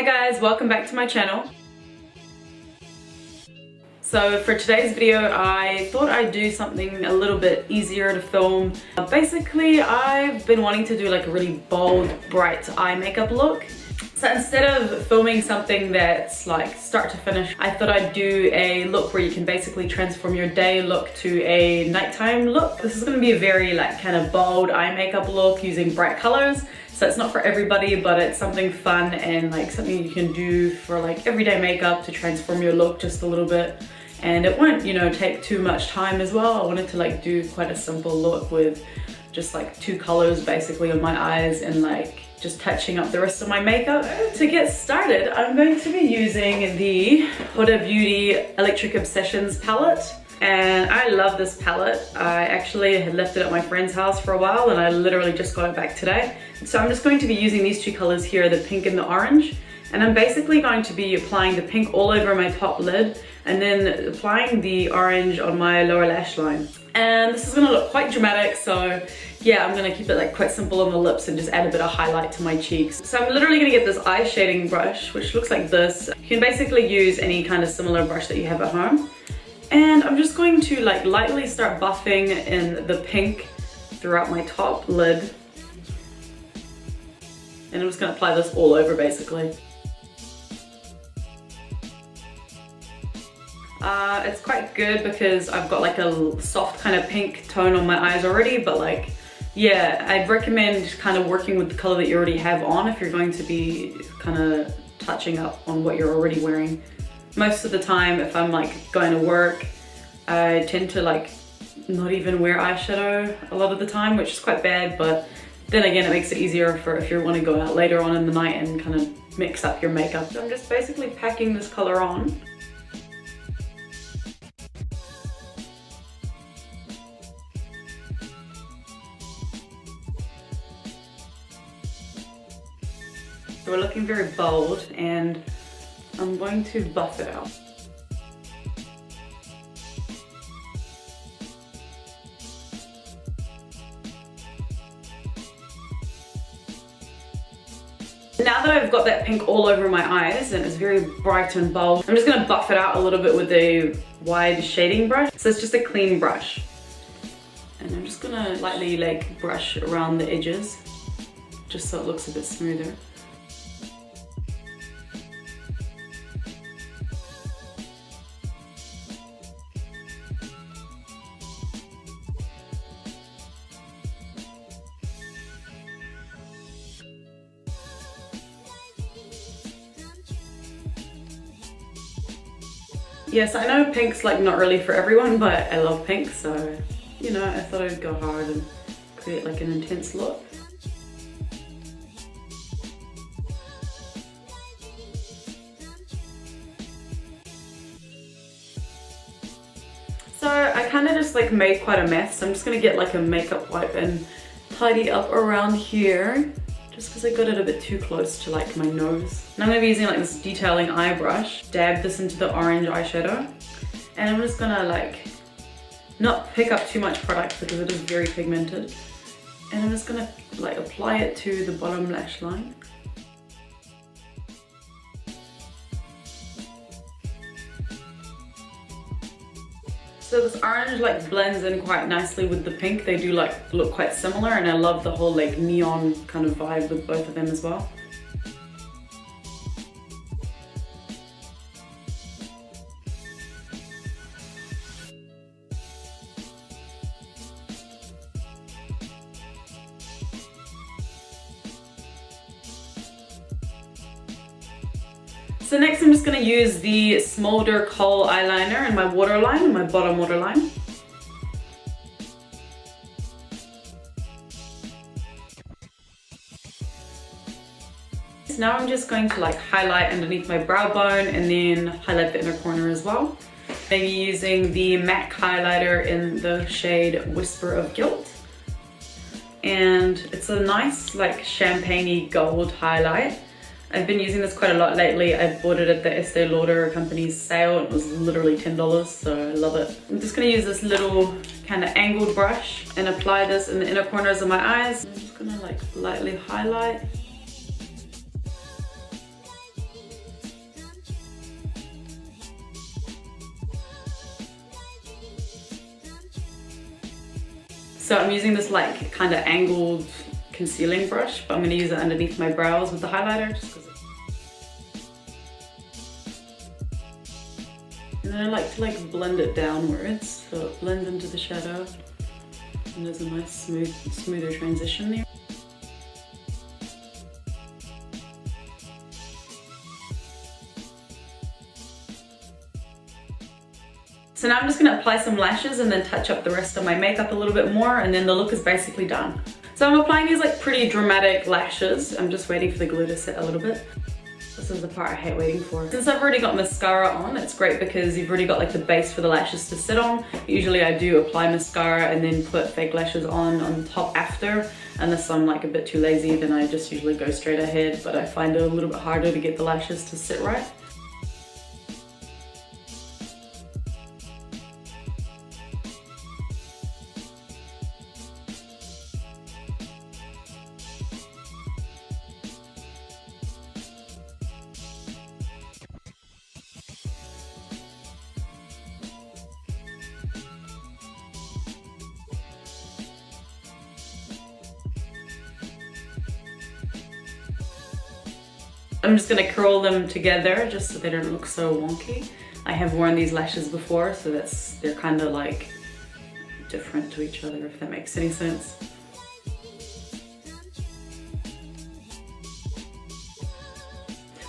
Hi guys, welcome back to my channel. So for today's video, I thought I'd do something a little bit easier to film. Basically, I've been wanting to do like a really bold, bright eye makeup look. So instead of filming something that's like start to finish, I thought I'd do a look where you can basically transform your day look to a nighttime look. This is going to be a very like kind of bold eye makeup look using bright colors. So it's not for everybody, but it's something fun and like something you can do for like everyday makeup to transform your look just a little bit. And it won't, you know, take too much time as well. I wanted to like do quite a simple look with just like two colors basically on my eyes and like just touching up the rest of my makeup. To get started, I'm going to be using the Huda Beauty Electric Obsessions palette. And I love this palette. I actually had left it at my friend's house for a while and I literally just got it back today. So I'm just going to be using these two colors here, the pink and the orange. And I'm basically going to be applying the pink all over my top lid and then applying the orange on my lower lash line. And this is gonna look quite dramatic, so yeah, I'm gonna keep it like quite simple on the lips and just add a bit of highlight to my cheeks. So I'm literally gonna get this eye shading brush, which looks like this. You can basically use any kind of similar brush that you have at home. And I'm just going to like lightly start buffing in the pink throughout my top lid. And I'm just gonna apply this all over basically. It's quite good because I've got like a soft kind of pink tone on my eyes already, but like, yeah, I'd recommend kind of working with the color that you already have on if you're going to be kind of touching up on what you're already wearing. Most of the time, if I'm like going to work, I tend to like not even wear eyeshadow a lot of the time, which is quite bad, but then again, it makes it easier for if you want to go out later on in the night and kind of mix up your makeup. So I'm just basically packing this color on. So we're looking very bold and I'm going to buff it out. Now that I've got that pink all over my eyes and it's very bright and bold, I'm just going to buff it out a little bit with a wide shading brush. So it's just a clean brush. And I'm just going to lightly like brush around the edges just so it looks a bit smoother. Yes, I know pink's like not really for everyone, but I love pink, so you know, I thought I'd go hard and create like an intense look. So I kind of just like made quite a mess, so I'm just gonna get like a makeup wipe and tidy up around here. Just because I got it a bit too close to like my nose. And I'm going to be using like this detailing eye brush. Dab this into the orange eyeshadow. And I'm just going to like not pick up too much product because it is very pigmented. And I'm just going to like apply it to the bottom lash line. So this orange like blends in quite nicely with the pink. They do like look quite similar and I love the whole like neon kind of vibe with both of them as well. So next I'm just going to use the Smolder Kohl eyeliner in my waterline, my bottom waterline. Now I'm just going to like highlight underneath my brow bone and then highlight the inner corner as well. Maybe using the MAC highlighter in the shade Whisper of Gilt. And it's a nice like champagne-y gold highlight. I've been using this quite a lot lately. I bought it at the Estee Lauder company's sale. It was literally $10, so I love it. I'm just gonna use this little kind of angled brush and apply this in the inner corners of my eyes. I'm just gonna like lightly highlight. So I'm using this like kind of angled concealing brush, but I'm going to use it underneath my brows with the highlighter just because. And then I like to like blend it downwards so it blends into the shadow, and there's a nice smoother transition there. So now I'm just going to apply some lashes and then touch up the rest of my makeup a little bit more, and then the look is basically done. So I'm applying these like pretty dramatic lashes. I'm just waiting for the glue to set a little bit. This is the part I hate waiting for. Since I've already got mascara on, it's great because you've already got like the base for the lashes to sit on. Usually I do apply mascara and then put fake lashes on top after. Unless I'm like a bit too lazy, then I just usually go straight ahead, but I find it a little bit harder to get the lashes to sit right. I'm just gonna curl them together just so they don't look so wonky. I have worn these lashes before, so they're kind of like different to each other, if that makes any sense.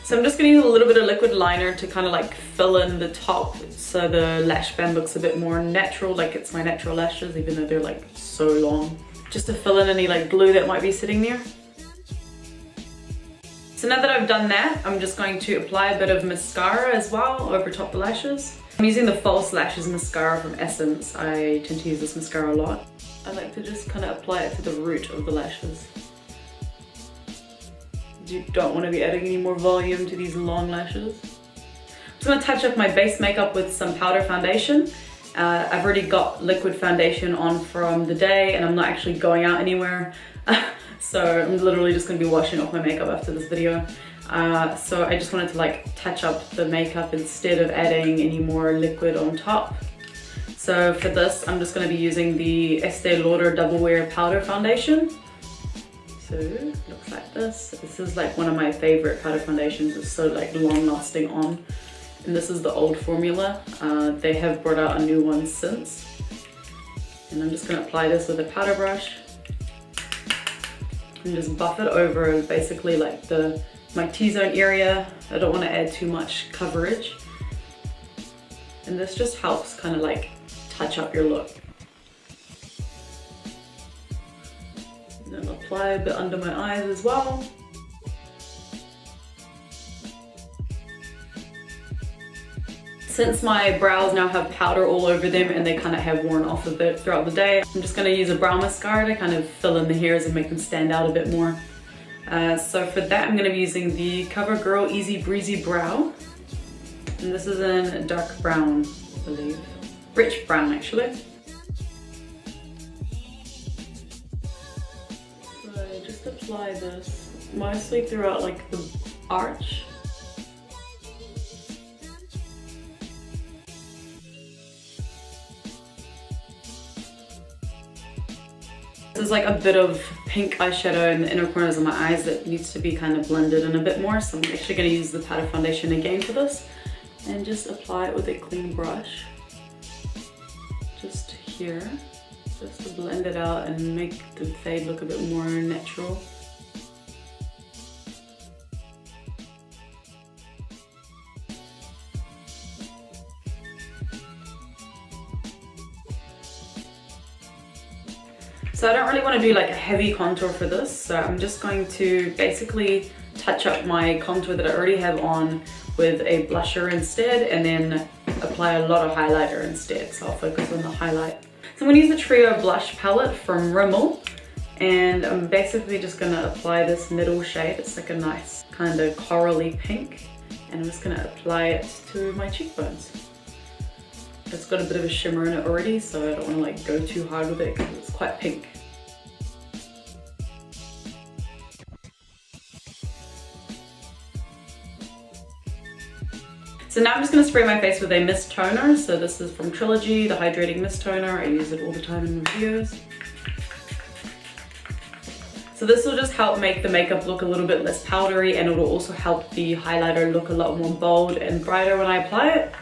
So I'm just gonna use a little bit of liquid liner to kind of like fill in the top so the lash band looks a bit more natural, like it's my natural lashes, even though they're like so long. Just to fill in any like glue that might be sitting there. So now that I've done that, I'm just going to apply a bit of mascara as well over top the lashes. I'm using the False Lashes mascara from Essence. I tend to use this mascara a lot. I like to just kind of apply it to the root of the lashes. You don't want to be adding any more volume to these long lashes. I'm just going to touch up my base makeup with some powder foundation. I've already got liquid foundation on from the day and I'm not actually going out anywhere. So I'm literally just going to be washing off my makeup after this video. So I just wanted to like touch up the makeup instead of adding any more liquid on top. So for this, I'm just going to be using the Estee Lauder Doublewear Powder Foundation. So it looks like this. This is like one of my favorite powder foundations. It's so like long lasting on. And this is the old formula. They have brought out a new one since. And I'm just going to apply this with a powder brush. And just buff it over basically like my T-zone area. I don't want to add too much coverage. And this just helps kind of like touch up your look. And then apply a bit under my eyes as well. Since my brows now have powder all over them and they kind of have worn off a bit throughout the day, I'm just going to use a brow mascara to kind of fill in the hairs and make them stand out a bit more. So for that, I'm going to be using the CoverGirl Easy Breezy Brow. And this is in dark brown, I believe. Rich brown, actually. So I just apply this mostly throughout like the arch. There's like a bit of pink eyeshadow in the inner corners of my eyes that needs to be kind of blended in a bit more. So I'm actually going to use the powder foundation again for this and just apply it with a clean brush. Just here, just to blend it out and make the fade look a bit more natural. So I don't really want to do like a heavy contour for this, so I'm just going to basically touch up my contour that I already have on with a blusher instead, and then apply a lot of highlighter instead, so I'll focus on the highlight. So I'm going to use the Trio Blush Palette from Rimmel, and I'm basically just going to apply this middle shade. It's like a nice kind of corally pink, and I'm just going to apply it to my cheekbones. It's got a bit of a shimmer in it already, so I don't want to like go too hard with it because it's quite pink. So now I'm just going to spray my face with a mist toner. So this is from Trilogy, the Hydrating Mist Toner. I use it all the time in my videos. So this will just help make the makeup look a little bit less powdery, and it will also help the highlighter look a lot more bold and brighter when I apply it.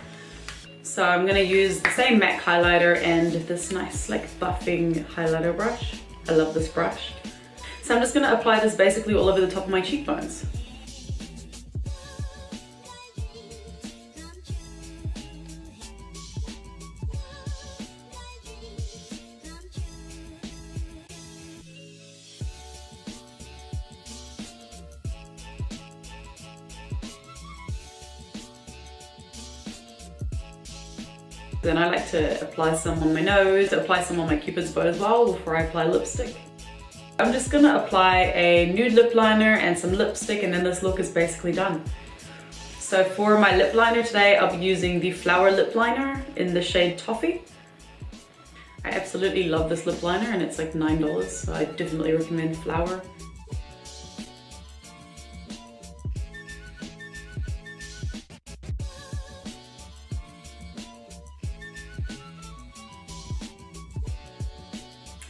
So I'm gonna use the same MAC highlighter and this nice like buffing highlighter brush. I love this brush. So I'm just gonna apply this basically all over the top of my cheekbones. Then I like to apply some on my nose, apply some on my cupid's bow as well before I apply lipstick. I'm just gonna apply a nude lip liner and some lipstick, and then this look is basically done. So for my lip liner today, I'll be using the Flower lip liner in the shade Toffee. I absolutely love this lip liner and it's like $9, so I definitely recommend Flower.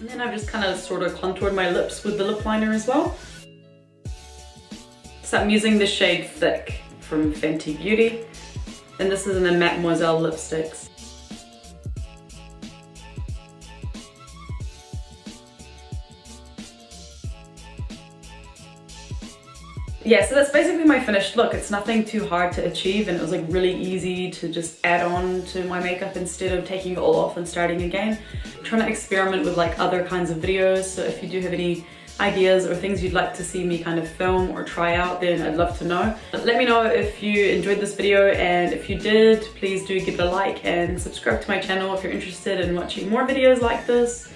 And then I've just kind of sort of contoured my lips with the lip liner as well. So I'm using the shade Thicc from Fenty Beauty. And this is in the Mattemoiselle lipsticks. Yeah, so that's basically my finished look. It's nothing too hard to achieve, and it was like really easy to just add on to my makeup instead of taking it all off and starting again. I'm trying to experiment with like other kinds of videos, so if you do have any ideas or things you'd like to see me kind of film or try out, then I'd love to know. Let me know if you enjoyed this video, and if you did, please do give it a like and subscribe to my channel if you're interested in watching more videos like this.